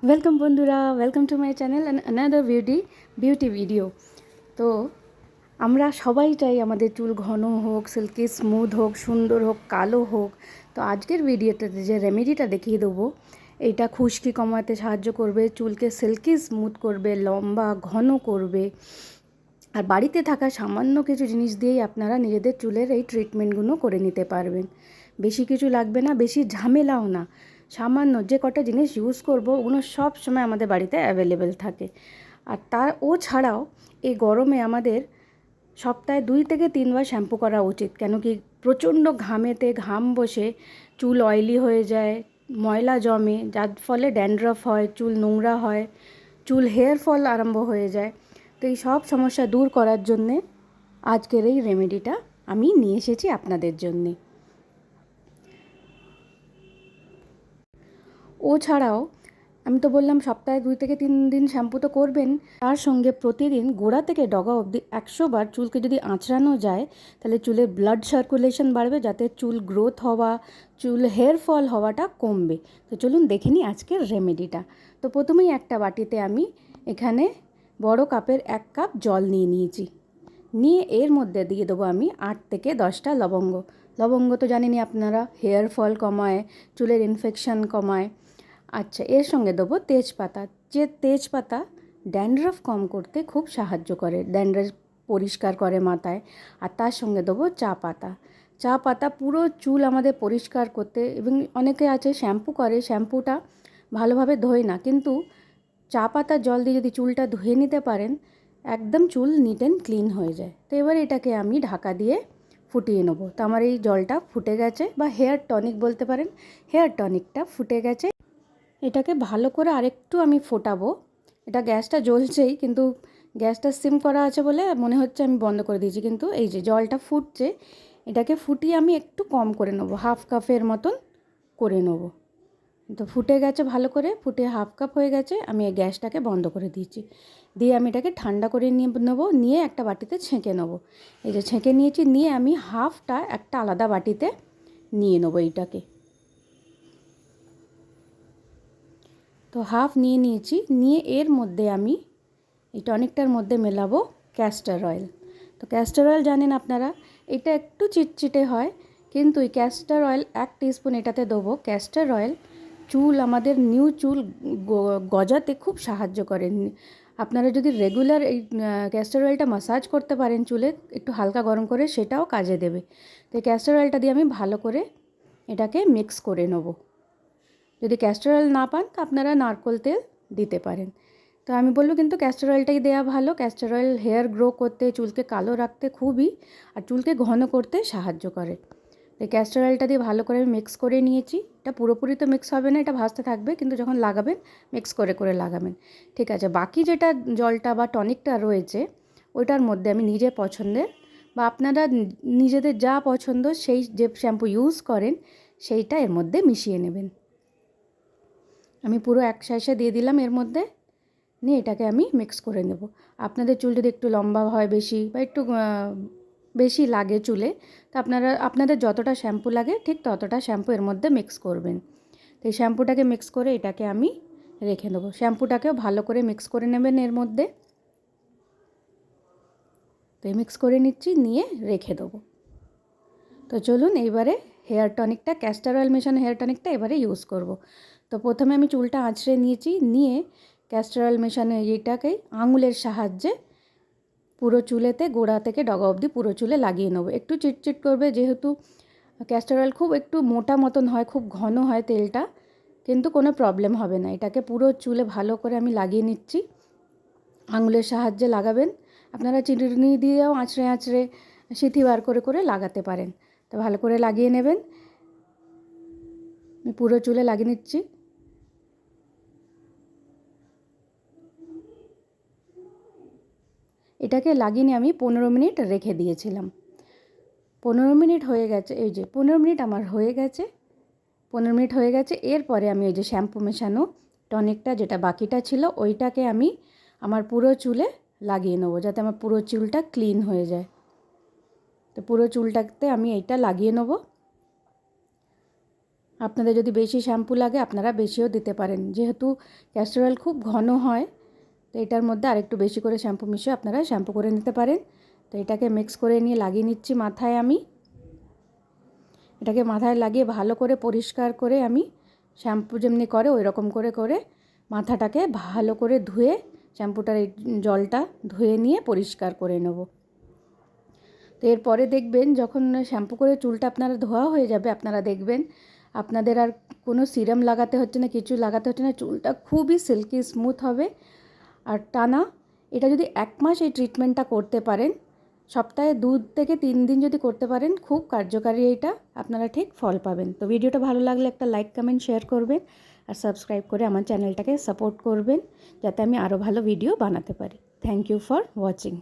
Welcome বন্ধুরা, welcome to my channel and another beauty video. তো আমরা সবাই চাই আমাদের চুল ঘন হোক, সিল্কি স্মুথ হোক, সুন্দর হোক, কালো হোক। তো আজকের ভিডিওটাতে যে রেমেডিটা দেখিয়ে দেবো, এটা খুশকি কমাতে সাহায্য করবে, চুলকে সিল্কি স্মুথ করবে, লম্বা ঘন করবে। আর বাড়িতে থাকা সামান্য কিছু জিনিস দিয়েই আপনারা নিজেদের চুলের এই ট্রিটমেন্টগুলো করে নিতে পারবেন। বেশি কিছু লাগবে না, বেশি ঝামেলাও না। সামান্য যে কটা জিনিস ইউজ করব ওগুলো সব সময় আমাদের বাড়িতে অ্যাভেলেবেল থাকে। আর ও ছাড়াও এই গরমে আমাদের সপ্তাহে 2 থেকে 3 বার শ্যাম্পু করা উচিত। কেন কি প্রচণ্ড ঘামেতে ঘাম বসে চুল অয়েলি হয়ে যায়, ময়লা জমে, যার ফলে ড্যান্ড্রফ হয়, চুল নোংরা হয়, চুল হেয়ার ফল আরম্ভ হয়ে যায়। তো এই সব সমস্যা দূর করার জন্যে আজকের এই রেমেডিটা আমি নিয়ে এসেছি আপনাদের জন্যে। ও ছাড়াও আমি তো বললাম সপ্তাহে 2 থেকে 3 দিন শ্যাম্পু তো করবেন, তার সঙ্গে প্রতিদিন গোড়া থেকে ডগা অবধি 100 বার চুলকে যদি আঁচড়ানো যায় তাহলে চুলের ব্লাড সার্কুলেশন বাড়বে, যাতে চুল গ্রোথ হওয়া, চুল হেয়ার ফল হওয়াটা কমবে। তো চলুন দেখে নিই আজকের রেমেডিটা। তো প্রথমেই একটা বাটিতে আমি এখানে বড় কাপের 1 কাপ জল নিয়ে নিয়েছি। নিয়ে এর মধ্যে দিয়ে দেবো আমি 8 থেকে 10টা লবঙ্গ। লবঙ্গ তো জানেনই আপনারা, হেয়ার ফল কমায়, চুলের ইনফেকশন কমায়। আচ্ছা, এর সঙ্গে দেবো তেজপাতা। যে তেজপাতা ড্যান্ড্রফ কম করতে খুব সাহায্য করে, ড্যান্ড্রফ পরিষ্কার করে মাথায়। আর তার সঙ্গে দেবো চা পাতা। চা পাতা পুরো চুল আমাদের পরিষ্কার করতে, এবং অনেকে আছে শ্যাম্পু করে, শ্যাম্পুটা ভালোভাবে ধোয় না, কিন্তু চা পাতার জল দিয়ে যদি চুলটা ধুয়ে নিতে পারেন, একদম চুল নিট অ্যান্ড ক্লিন হয়ে যায়। তো এবার এটাকে আমি ঢাকা দিয়ে ফুটিয়ে নেব। তো আমার এই জলটা ফুটে গেছে, বা হেয়ার টনিক বলতে পারেন, হেয়ার টনিকটা ফুটে গেছে। এটাকে ভালো করে আরেকটু আমি ফোটাবো। এটা গ্যাসটা জ্বলছেই, কিন্তু গ্যাসটা সিম করা আছে বলে মনে হচ্ছে আমি বন্ধ করে দিয়েছি, কিন্তু এই যে জলটা ফুটছে, এটাকে ফুটিয়ে আমি একটু কম করে নেবো, 1/2 কাপের মতন করে নেবো। তো ফুটে গেছে ভালো করে, ফুটে 1/2 কাপ হয়ে গেছে। আমি এই গ্যাসটাকে বন্ধ করে দিয়েছি, দিয়ে আমি এটাকে ঠান্ডা করে নিয়ে নেবো, নিয়ে একটা বাটিতে ছেঁকে নেবো। এই যে ছেঁকে নিয়েছি, নিয়ে আমি হাফটা একটা আলাদা বাটিতে নিয়ে নেবো এইটাকে। তো হাফ নিয়ে নিয়েছি, নিয়ে এর মধ্যে আমি এই টনিকটার মধ্যে মেলাবো ক্যাস্টর অয়েল। তো ক্যাস্টর অয়েল জানেন আপনারা, এটা একটু চিটচিটে হয়, কিন্তু এই ক্যাস্টর অয়েল 1 টিস্পুন এটাতে দেবো। ক্যাস্টর অয়েল চুল, আমাদের নিউ চুল গজাতে খুব সাহায্য করে। আপনারা যদি রেগুলার এই ক্যাস্টর অয়েলটা ম্যাসাজ করতে পারেন চুলে, একটু হালকা গরম করে, সেটাও কাজে দেবে। তো এই ক্যাস্টর অয়েলটা দিয়ে আমি ভালো করে এটাকে মিক্স করে নেবো। যদি ক্যাস্টর অয়েল না পান তো আপনারা নারকেল তেল দিতে পারেন। তো আমি বলবো কিন্তু ক্যাস্টর অয়েলটাই দেওয়া ভালো। ক্যাস্টর অয়েল হেয়ার গ্রো করতে, চুলকে কালো রাখতে খুবই, আর চুলকে ঘন করতে সাহায্য করে। তো ক্যাস্টর অয়েলটা দিয়ে ভালো করে মিক্স করে নিয়েছি। এটা পুরোপুরি তো মিক্স হবে না, এটা ভাজতে থাকবে, কিন্তু যখন লাগাবেন মিক্স করে করে লাগাবেন। ঠিক আছে, বাকি যেটা জলটা বা টনিকটা রয়েছে, ওইটার মধ্যে আমি নিজের পছন্দের, বা আপনারা নিজেদের যা পছন্দ সেই যে শ্যাম্পু ইউজ করেন সেইটা এর মধ্যে মিশিয়ে নেবেন। আমি পুরো এক সাইজে দিয়ে দিলাম এর মধ্যে, নিয়ে এটাকে আমি মিক্স করে নেব। আপনাদের চুল যদি একটু লম্বা হয় বেশি, বা একটু বেশি লাগে চুলে, তো আপনাদের যতটা শ্যাম্পু লাগে ঠিক ততটা শ্যাম্পু এর মধ্যে মিক্স করবেন। তো এই শ্যাম্পুটাকে মিক্স করে এটাকে আমি রেখে দেবো। শ্যাম্পুটাকেও ভালো করে মিক্স করে নেবেন এর মধ্যে। তো মিক্স করে নিচ্ছি, নিয়ে রেখে দেবো। তো চলুন এইবারে হেয়ার টনিকটা, ক্যাস্টর অয়েল মেশানো হেয়ার টনিকটা এবারে ইউজ করব। তো প্রথমে আমি চুলটা আঁচড়ে নিয়েছি, নিয়ে ক্যাস্টর অয়েল মেশানো এইটাকেই আঙুলের সাহায্যে পুরো চুলেতে, গোড়া থেকে ডগা অবধি পুরো চুলে লাগিয়ে নেবো। একটু চিটচিট করবে, যেহেতু ক্যাস্টর অয়েল খুব একটু মোটা মতন হয়, খুব ঘন হয় তেলটা, কিন্তু কোনো প্রবলেম হবে না। এটাকে পুরো চুলে ভালো করে আমি লাগিয়ে নিচ্ছি। আঙুলের সাহায্যে লাগাবেন, আপনারা চিরুনি দিয়েও আঁচড়ে আঁচড়ে সিথি বার করে করে লাগাতে পারেন। তো ভালো করে লাগিয়ে নেবেন। আমি পুরো চুলে লাগিয়ে নিচ্ছি। এটাকে লাগিয়ে নিয়ে আমি 15 মিনিট রেখে দিয়েছিলাম। 15 মিনিট হয়ে গেছে, এই যে 15 মিনিট আমার হয়ে গেছে। 15 মিনিট হয়ে গেছে, এরপরে আমি এই যে শ্যাম্পু মেশানো টনিকটা যেটা বাকিটা ছিল, ওইটাকে আমি আমার পুরো চুলে লাগিয়ে নেবো, যাতে আমার পুরো চুলটা ক্লিন হয়ে যায়। তো পুরো চুলটাতে আমি এইটা লাগিয়ে নেবো। আপনাদের যদি বেশি শ্যাম্পু লাগে আপনারা বেশিও দিতে পারেন, যেহেতু ক্যাস্টর অয়েল খুব ঘন হয় তো এটার মধ্যে আরেকটু বেশি করে শ্যাম্পু মিশিয়ে আপনারা শ্যাম্পু করে নিতে পারেন। তো এটাকে মিক্স করে নিয়ে লাগিয়ে নিচ্ছি মাথায়। আমি এটাকে মাথায় লাগিয়ে ভালো করে পরিষ্কার করে আমি শ্যাম্পু যেমনি করে ওই রকম করে করে মাথাটাকে ভালো করে ধুয়ে শ্যাম্পুটার এই জলটা ধুয়ে নিয়ে পরিষ্কার করে নেব। তো এরপরে দেখবেন যখন শ্যাম্পু করে চুলটা আপনারা ধোয়া হয়ে যাবে, আপনারা দেখবেন আপনাদের আর কোনো সিরাম লাগাতে হচ্ছে না, কিছু লাগাতে হচ্ছে না, চুলটা খুবই সিল্কি স্মুথ হবে। আর টানা এটা যদি 1 মাস এই ট্রিটমেন্টটা করতে পারেন, সপ্তাহে 2 থেকে 3 দিন যদি করতে পারেন, খুব কার্যকারী এইটা, আপনারা ঠিক ফল পাবেন। তো ভিডিওটা ভালো লাগলে একটা লাইক কমেন্ট শেয়ার করবেন আর সাবস্ক্রাইব করে আমার চ্যানেলটাকে সাপোর্ট করবেন যাতে আমি আরও ভালো ভিডিও বানাতে পারি। Thank you for watching.